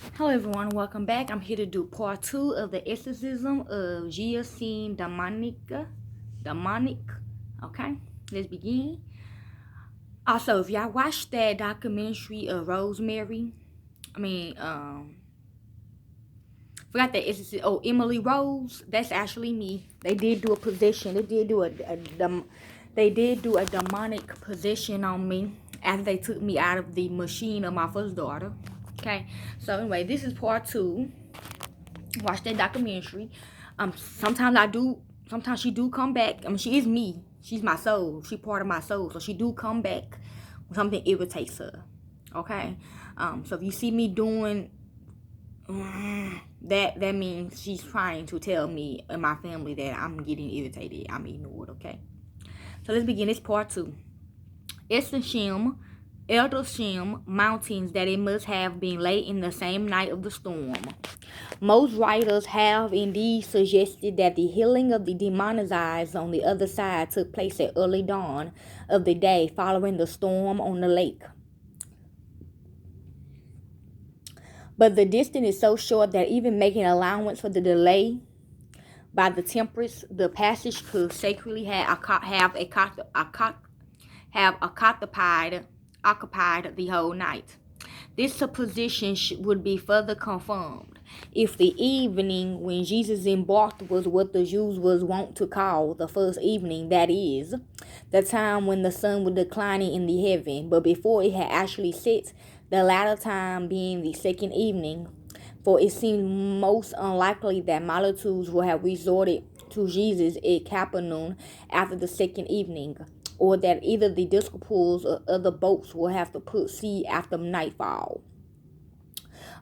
Hello everyone, welcome back. I'm here to do part 2 of the exorcism of Gerasene demonic. Okay, let's begin. Also, if y'all watched that documentary of Rosemary, forgot that exorcism. Oh, Emily Rose. That's actually me. They did do a possession. They did do a demonic possession on me after they took me out of the machine of my first daughter. Okay, so anyway, this is part 2. Watch that documentary. Sometimes she do come back. She is me. She's my soul. She part of my soul. So she do come back when something irritates her. Okay? So if you see me doing that means she's trying to tell me and my family that I'm getting irritated. I'm ignored, okay? So let's begin. It's part 2. Elder Shem mountains that it must have been late in the same night of the storm. Most writers have indeed suggested that the healing of the demonized on the other side took place at early dawn of the day following the storm on the lake. But the distance is so short that even making allowance for the delay by the temperance, the passage could sacredly have occupied the whole night. This supposition would be further confirmed if the evening when Jesus embarked was what the Jews was wont to call the first evening, that is, the time when the sun was declining in the heaven, but before it had actually set, the latter time being the second evening, for it seemed most unlikely that multitudes would have resorted to Jesus at Capernaum after the second evening, or that either the disciples or other boats will have to put sea after nightfall.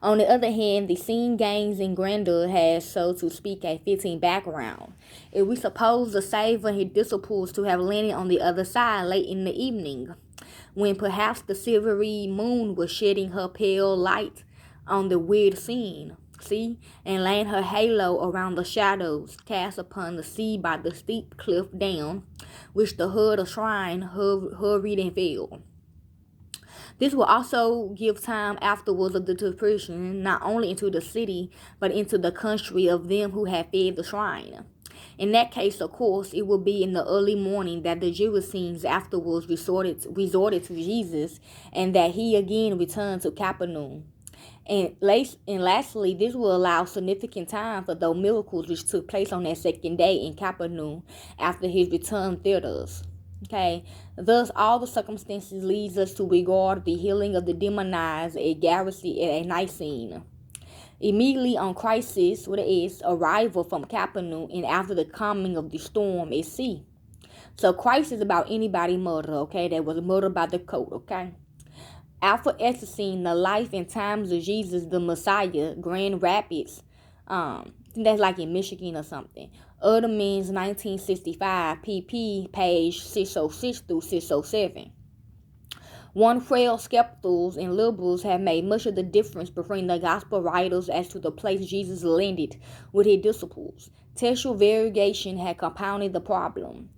On the other hand, the scene gains in grandeur has, so to speak, a fitting background. If we suppose the Savior and his disciples to have landed on the other side late in the evening, when perhaps the silvery moon was shedding her pale light on the weird scene, and laying her halo around the shadows cast upon the sea by the steep cliff down which the hood of shrine hurried and fell. This will also give time afterwards of the depression not only into the city but into the country of them who had fed the shrine. In that case, of course, it will be in the early morning that the Gerasenes afterwards resorted to Jesus, and that he again returned to Capernaum. And lastly, this will allow significant time for those miracles which took place on that second day in Capernaum after his return thither. Okay, thus all the circumstances leads us to regard the healing of the demonized at Gerasene at a night scene. Immediately on Christ's, arrival from Capernaum and after the calming of the storm at sea. So Christ is about anybody murder, okay, that was murdered by the coat, okay? After Exorcism, the life and times of Jesus the Messiah, Grand Rapids, I think that's like in Michigan or something. Otterman's 1965, pp. Page 606 through 607. One frail skeptics and liberals have made much of the difference between the gospel writers as to the place Jesus landed with his disciples. Textual variation had compounded the problem.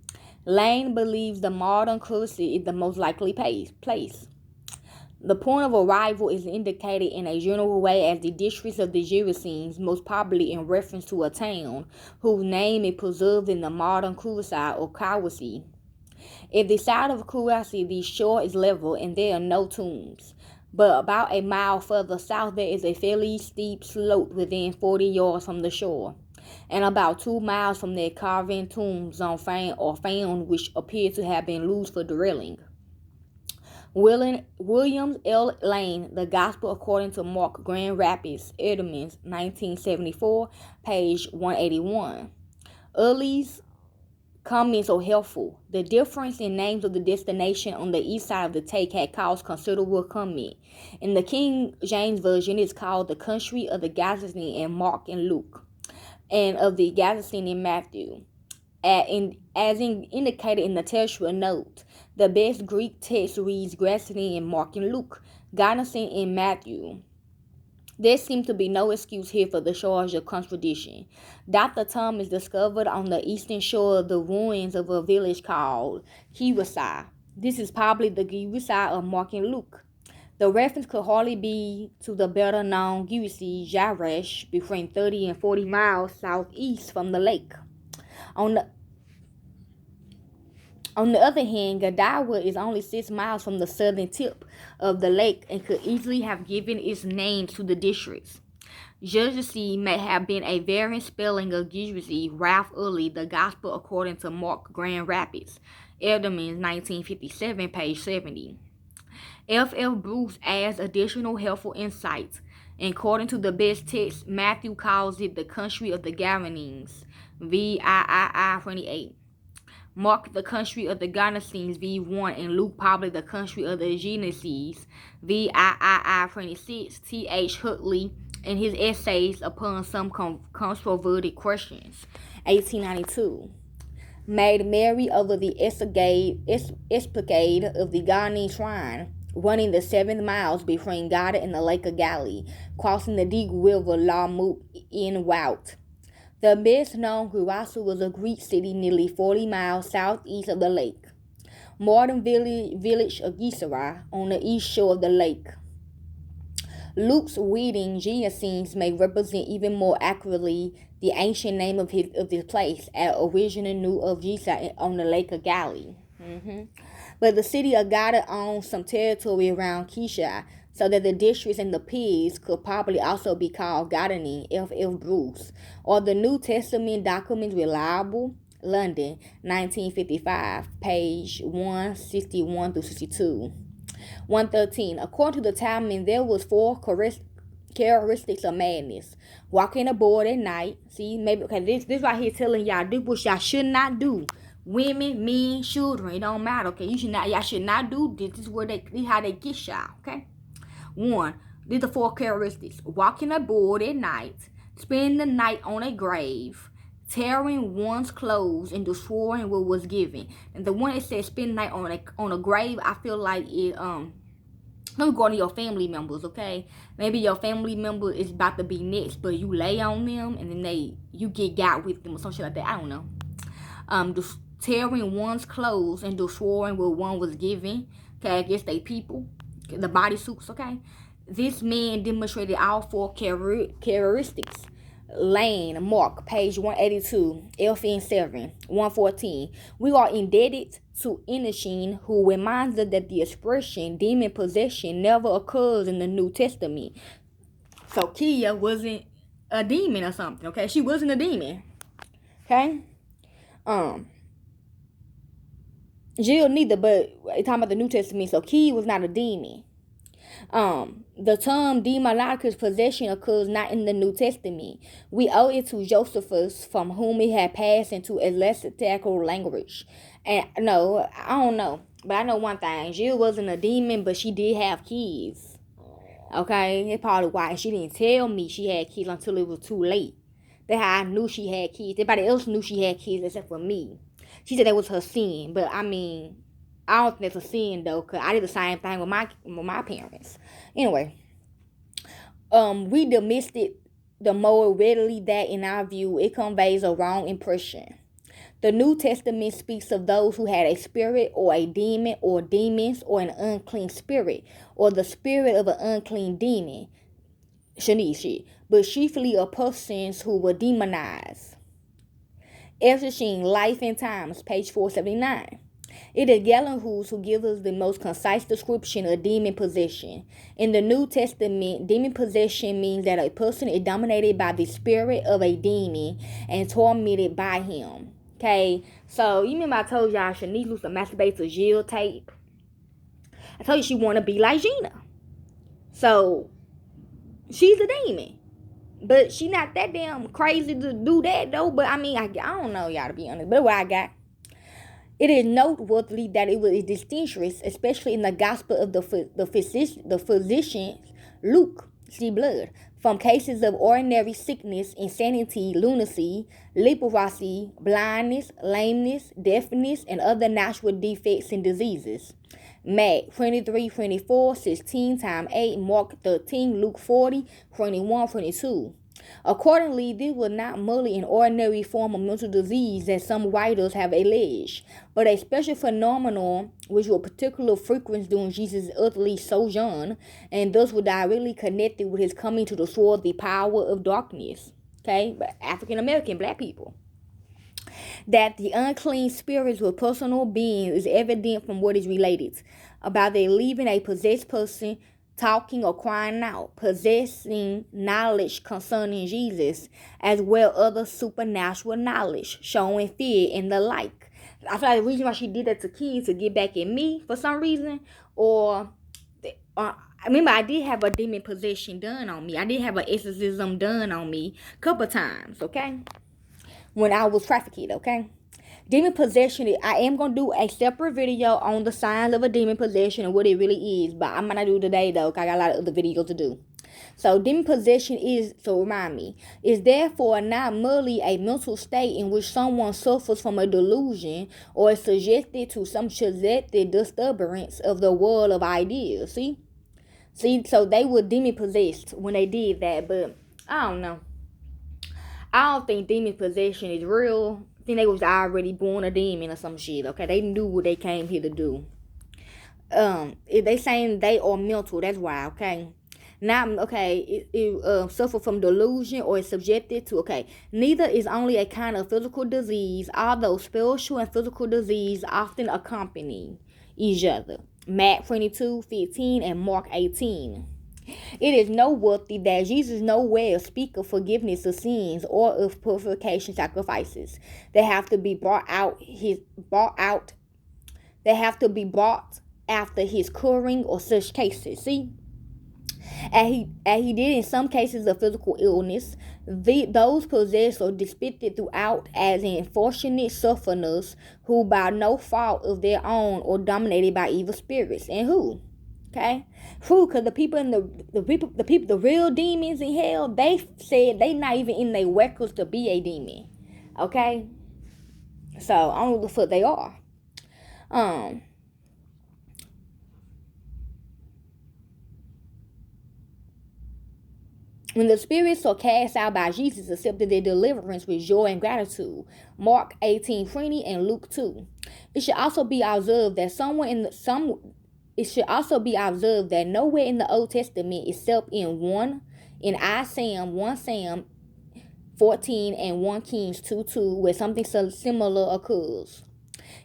Lane believes the modern Cursi is the most likely place. The point of arrival is indicated in a general way as the districts of the Gerasenes, most probably in reference to a town whose name is preserved in the modern Curacao or Kawasi. If the side of Kawasi, the shore is level and there are no tombs. But about a mile further south there is a fairly steep slope within 40 yards from the shore. And about 2 miles from there carved tombs are found which appear to have been loosed for drilling. Williams L. Lane, The Gospel According to Mark, Grand Rapids, Edmonds, 1974, page 181. Early's comments are helpful. The difference in names of the destination on the east side of the take had caused considerable comment. In the King James Version, it's called the country of the Gerasene in Mark and Luke, and of the Gerasene in Matthew. As indicated in the textual note, the best Greek text reads Gerasene in Mark and Luke, Gerasene in Matthew. There seems to be no excuse here for the charge of contradiction. Dr. Thomas discovered on the eastern shore the ruins of a village called Gerasene. This is probably the Gerasene of Mark and Luke. The reference could hardly be to the better-known Gerasene, between 30 and 40 miles southeast from the lake. On the other hand, Gadawa is only 6 miles from the southern tip of the lake and could easily have given its name to the districts. Gerasene may have been a variant spelling of Gerasene, Ralph Ully, The Gospel According to Mark, Grand Rapids, Edelman's 1957, page 70. F.F. Bruce adds additional helpful insights. According to the best text, Matthew calls it the country of the Gadarenes, VIII 28. Mark the country of the Gadarenes, V1, and Luke probably the country of the Genesees, VIII 26. T.H. Huxley in his essays upon some controverted questions, 1892, made merry over the escapade of the Ghanaian shrine, running the 7 miles between Gada and the Lake of Galilee, crossing the deep river Lamuk in route. The best-known Gerasa was a Greek city nearly 40 miles southeast of the lake. Modern village of Gisara on the east shore of the lake. Luke's reading Gerasene may represent even more accurately the ancient name of this place, as originally knew of Gisa on the Lake of Galilee. But the city of Gada owns some territory around Kisha, so that the districts and the pigs could probably also be called Gadarene, F.F. Bruce. Are the New Testament documents reliable? London, 1955, page 161 through 62. 113. According to the Talmud, there was 4 characteristics of madness. Walking aboard at night. See, maybe, okay, this right here telling y'all, this what y'all should not do. Women, men, children, it don't matter, okay? Y'all should not do this. This is how they get y'all, okay? 1. These are 4 characteristics. Walking aboard at night. Spending the night on a grave. Tearing one's clothes and destroying what was given. And the one that says spend the night on a grave, I feel like it don't go to your family members, okay? Maybe your family member is about to be next, but you lay on them and then you get got with them or something like that. I don't know. Just tearing one's clothes and destroying what one was given. Okay, I guess they people, the bodysuits, okay? This man demonstrated all 4 characteristics. Lane, Mark, page 182, FN 7, 114. We are indebted to Enoshine, who reminds us that the expression demon possession never occurs in the New Testament. So Kia wasn't a demon or something, okay? She wasn't a demon. Okay? Jill neither, but talking about the New Testament, so Kia was not a demon. The term demonicus possession occurs not in the New Testament. We owe it to Josephus, from whom it had passed into ecclesiastical language. And no, I don't know, but I know one thing: Jill wasn't a demon, but she did have kids. Okay, that's probably why she didn't tell me she had kids until it was too late. That's how I knew she had kids. Everybody else knew she had kids except for me. She said that was her sin, but I mean, I don't think that's a sin though, because I did the same thing with my parents. Anyway, we dismissed it the more readily that, in our view, it conveys a wrong impression. The New Testament speaks of those who had a spirit or a demon or demons or an unclean spirit or the spirit of an unclean demon, Shanishi, but chiefly of persons who were demonized. Exorcism, Life and Times, page 479. It is Gallenhus who gives us the most concise description of demon possession. In the New Testament, demon possession means that a person is dominated by the spirit of a demon and tormented by him. Okay, so you remember I told y'all Shanice used to masturbate to Jill tape? I told you she want to be like Gina. So, she's a demon. But she not that damn crazy to do that though. But I mean, I don't know, y'all, to be honest. But what I got. It is noteworthy that it was distinguished, especially in the Gospel of the physician Luke, see blood, from cases of ordinary sickness, insanity, lunacy, leprosy, blindness, lameness, deafness, and other natural defects and diseases. Matt 23:24, 16 times 8, Mark 13, Luke 40, 21, 22. Accordingly, this was not merely an ordinary form of mental disease as some writers have alleged, but a special phenomenon which was particularly frequent during Jesus' earthly sojourn, and thus was directly connected with his coming to destroy the power of darkness. Okay, but African American black people. That the unclean spirits were personal beings is evident from what is related about their leaving a possessed person, talking or crying out, possessing knowledge concerning Jesus, as well other supernatural knowledge, showing fear and the like. I feel like the reason why she did that to kids to get back at me for some reason, or I remember I did have a demon possession done on me. I did have an exorcism done on me a couple times, okay? When I was trafficked, okay? Demon possession, I am going to do a separate video on the signs of a demon possession and what it really is, but I'm going to do it today, though, because I got a lot of other videos to do. So, demon possession is, so remind me, is therefore not merely a mental state in which someone suffers from a delusion or is subjected to some subjective disturbance of the world of ideas. See, so they were demon possessed when they did that, but I don't know. I don't think demon possession is real. I think they was already born a demon or some shit. Okay, they knew what they came here to do. If they saying they are mental, that's why. Okay, not okay. It suffer from delusion or is subjected to. Okay, neither is only a kind of physical disease, although spiritual and physical disease often accompany each other. Matt 22:15 and Mark 18. It is noteworthy that Jesus nowhere speaks of forgiveness of sins or of purification sacrifices. They have to be brought out. They have to be brought after his curing or such cases. See, as he did in some cases of physical illness, those possessed or depicted throughout as unfortunate sufferers who by no fault of their own are dominated by evil spirits. And who? Okay, who? Because the people in the real demons in hell, they said they not even in their records to be a demon. Okay, so I don't know what the fuck they are. When the spirits are cast out by Jesus, accepted their deliverance with joy and gratitude. Mark 18:20 and Luke 2. It should also be observed that It should also be observed that nowhere in the Old Testament except in 1 Sam 14 and 1 Kings 2:2 where something similar occurs.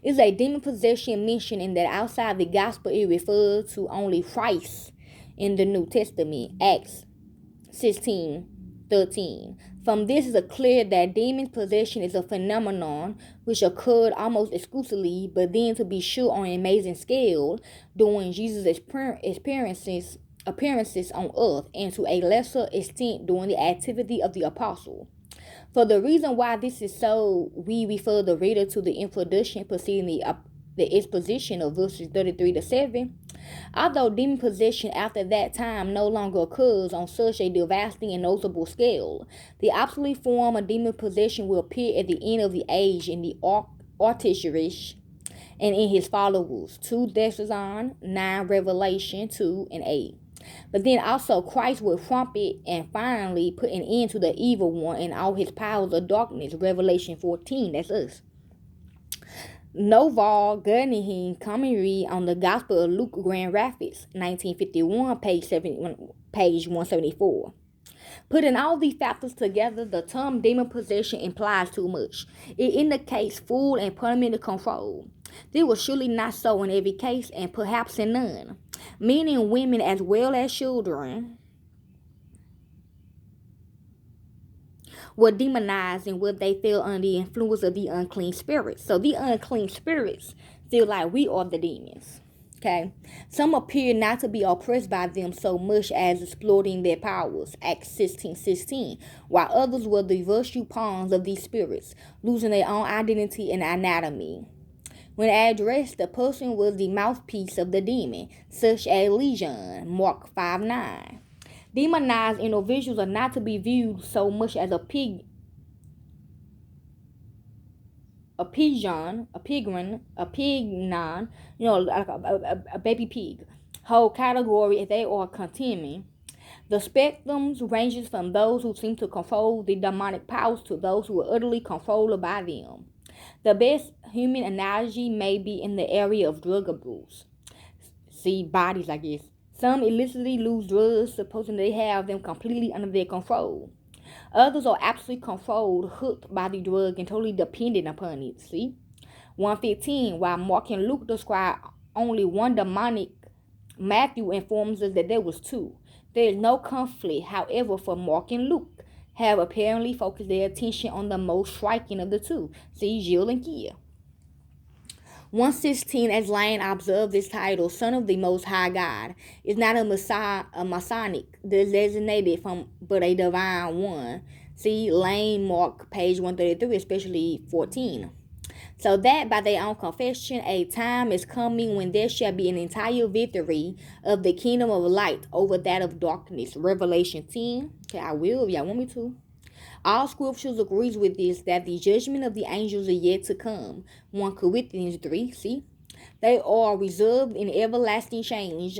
Is a demon possession mentioned in that outside the gospel it refers to only Christ in the New Testament, Acts 16:13. From this is clear that demon possession is a phenomenon which occurred almost exclusively, but then to be sure on an amazing scale, during Jesus' appearances on earth, and to a lesser extent during the activity of the apostle. For the reason why this is so, we refer the reader to the introduction preceding the exposition of verses 33-7. Although demon possession after that time no longer occurs on such a devastating and noticeable scale, the obsolete form of demon possession will appear at the end of the age in the Artisherish and in his followers, 2 Gerasene, 9 Revelation 2 and 8. But then also Christ will trumpet and finally put an end to the evil one and all his powers of darkness, Revelation 14, that's us. Noval Gurney commentary on the Gospel of Luke, Grand Rapids, 1951, page 174. Putting all these factors together, the term demon possession implies too much. It indicates full and permanent control. This was surely not so in every case, and perhaps in none. Men and women as well as children were demonized in what they fell under the influence of the unclean spirits. So the unclean spirits feel like we are the demons. Okay. Some appear not to be oppressed by them so much as exploiting their powers, Acts 16:16, while others were the virtue pawns of these spirits, losing their own identity and anatomy. When addressed, the person was the mouthpiece of the demon, such as Legion, Mark 5:9. Demonized individuals are not to be viewed so much as a pigeon, like a baby pig. Whole category if they are containment. The spectrum ranges from those who seem to control the demonic powers to those who are utterly controlled by them. The best human analogy may be in the area of drug abuse. See, bodies, I guess. Some illicitly lose drugs, supposing they have them completely under their control. Others are absolutely controlled, hooked by the drug, and totally dependent upon it. See? 115, while Mark and Luke describe only one demonic, Matthew informs us that there was two. There is no conflict, however, for Mark and Luke have apparently focused their attention on the most striking of the two. See, Jill and Kia. 116, as Lane observed, this title, Son of the Most High God, is not a Masonic designated from, but a divine one. See Lane, Mark, page 133, especially 14. So that by their own confession, a time is coming when there shall be an entire victory of the kingdom of light over that of darkness. Revelation 10. Okay, I will if y'all want me to. All scriptures agrees with this, that the judgment of the angels are yet to come. 1 Corinthians 3, see? They are reserved in everlasting chains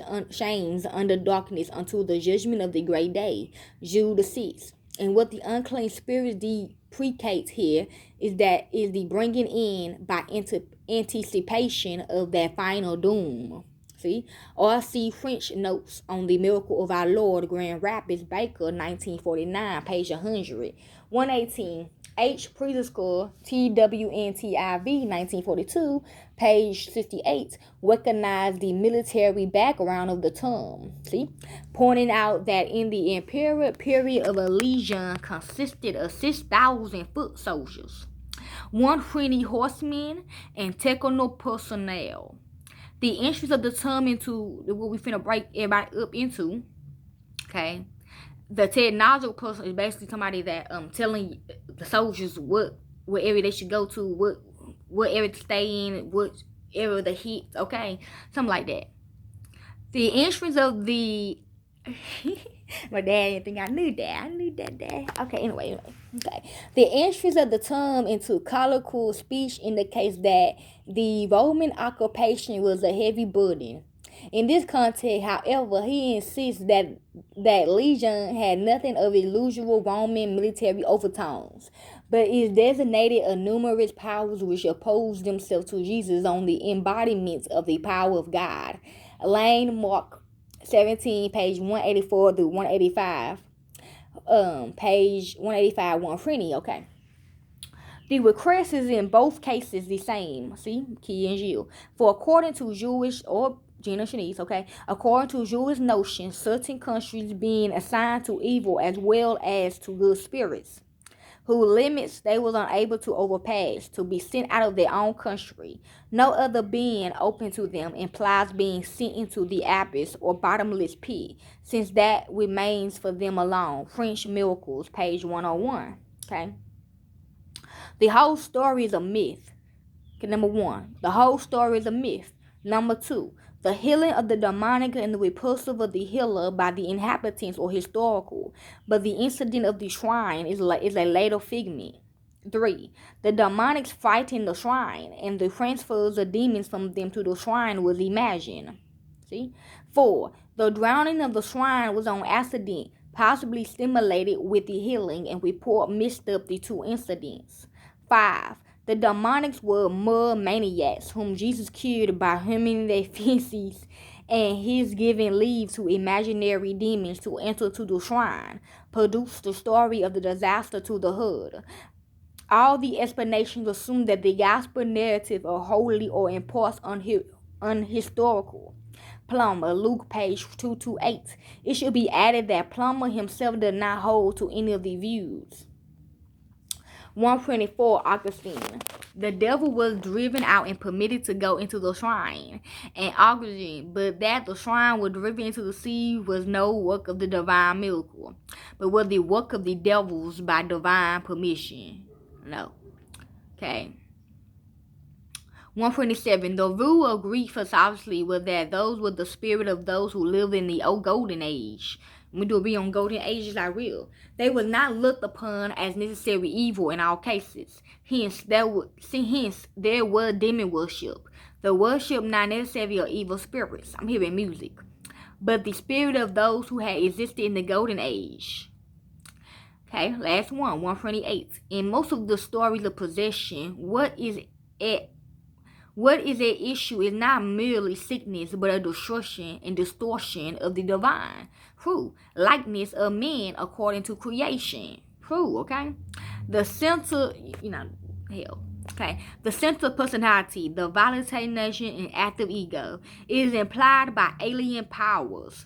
under darkness until the judgment of the great day. Jude 6. And what the unclean spirit deprecates here is the bringing in by anticipation of that final doom. See? R.C. French notes on the miracle of our Lord, Grand Rapids, Baker, 1949, page 100. 118. H. Priescore, TWNTIV, 1942, page 68, recognized the military background of the term. See? Pointing out that in the imperial period of a legion consisted of 6,000 foot soldiers, 120 horsemen, and technical personnel. The entrance of the term into what we finna break everybody up into, okay? The technological person is basically somebody that telling the soldiers what area they should go to, what area to stay in, what area to hit, okay? Something like that. The entrance of the my dad didn't think I knew that, Dad. Okay, anyway. Okay. The entrance of the term into colloquial speech indicates that the Roman occupation was a heavy burden. In this context, however, he insists that legion had nothing of its usual Roman military overtones, but is designated a numerous powers which oppose themselves to Jesus on the embodiments of the power of God. Lane, Mark 17, page 184 through 185. Page 185, 120, okay. The request is in both cases the same. See, Key and Jill. For according to Jewish or Gina Shanice, okay, according to Jewish notions, certain countries being assigned to evil as well as to good spirits, whose limits they was unable to overpass, to be sent out of their own country. No other being open to them implies being sent into the abyss or bottomless pit, since that remains for them alone. French Miracles, page 101. Okay. The whole story is a myth. Okay, number 1, the whole story is a myth. Number 2, the healing of the demonic and the repulsive of the healer by the inhabitants or historical, but the incident of the shrine is a later figment. 3, the demonics fighting the shrine and the transfers of demons from them to the shrine was imagined. See? 4, the drowning of the shrine was on accident, possibly stimulated with the healing, and report mixed up the two incidents. 5, the demonics were mud maniacs whom Jesus cured by humming their feces and his giving leave to imaginary demons to enter to the shrine, produced the story of the disaster to the hood. All the explanations assume that the gospel narrative are wholly or in parts unhistorical. Plummer, Luke, page 228. It should be added that Plummer himself did not hold to any of the views. 124, Augustine. The devil was driven out and permitted to go into the shrine. And Augustine, but that the shrine was driven into the sea was no work of the divine miracle, but was the work of the devils by divine permission. No. Okay. 127. The rule of Greek philosophy was that those were the spirit of those who lived in the old golden age. We do agree on golden ages are real. They were not looked upon as necessary evil in all cases. Hence, there was demon worship. The worship not necessarily of evil spirits. I'm hearing music. but the spirit of those who had existed in the golden age. Okay, last one, 128. In most of the stories of possession, what is at issue is not merely sickness, but a destruction and distortion of the divine, true, likeness of men according to creation. True, okay? The center, hell. Okay, the central personality, the volatile nature and active ego, is implied by alien powers.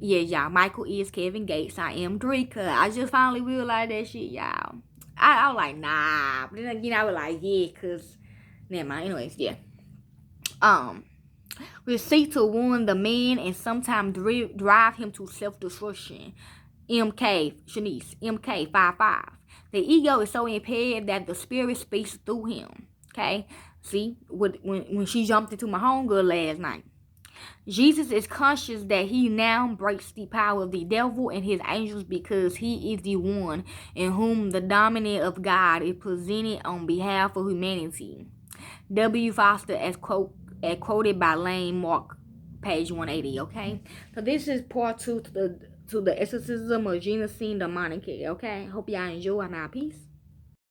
Yeah, y'all. Michael is Kevin Gates. I am Drika. I just finally realized that shit, y'all. I was like, nah. But then again, I was like, yeah, cause never mind. Anyways, yeah. We seek to warn the man and sometimes drive him to self-destruction. Shanice, MK55. The ego is so impaired that the spirit speaks through him. Okay? See, when she jumped into my homegirl last night. Jesus is conscious that he now breaks the power of the devil and his angels because he is the one in whom the dominance of God is presented on behalf of humanity. W. Foster, as quoted by Lane Mark, page 180. Okay, so this is part 2 to the exorcism of Gerasene demonic. Okay, hope y'all enjoy. Now, peace.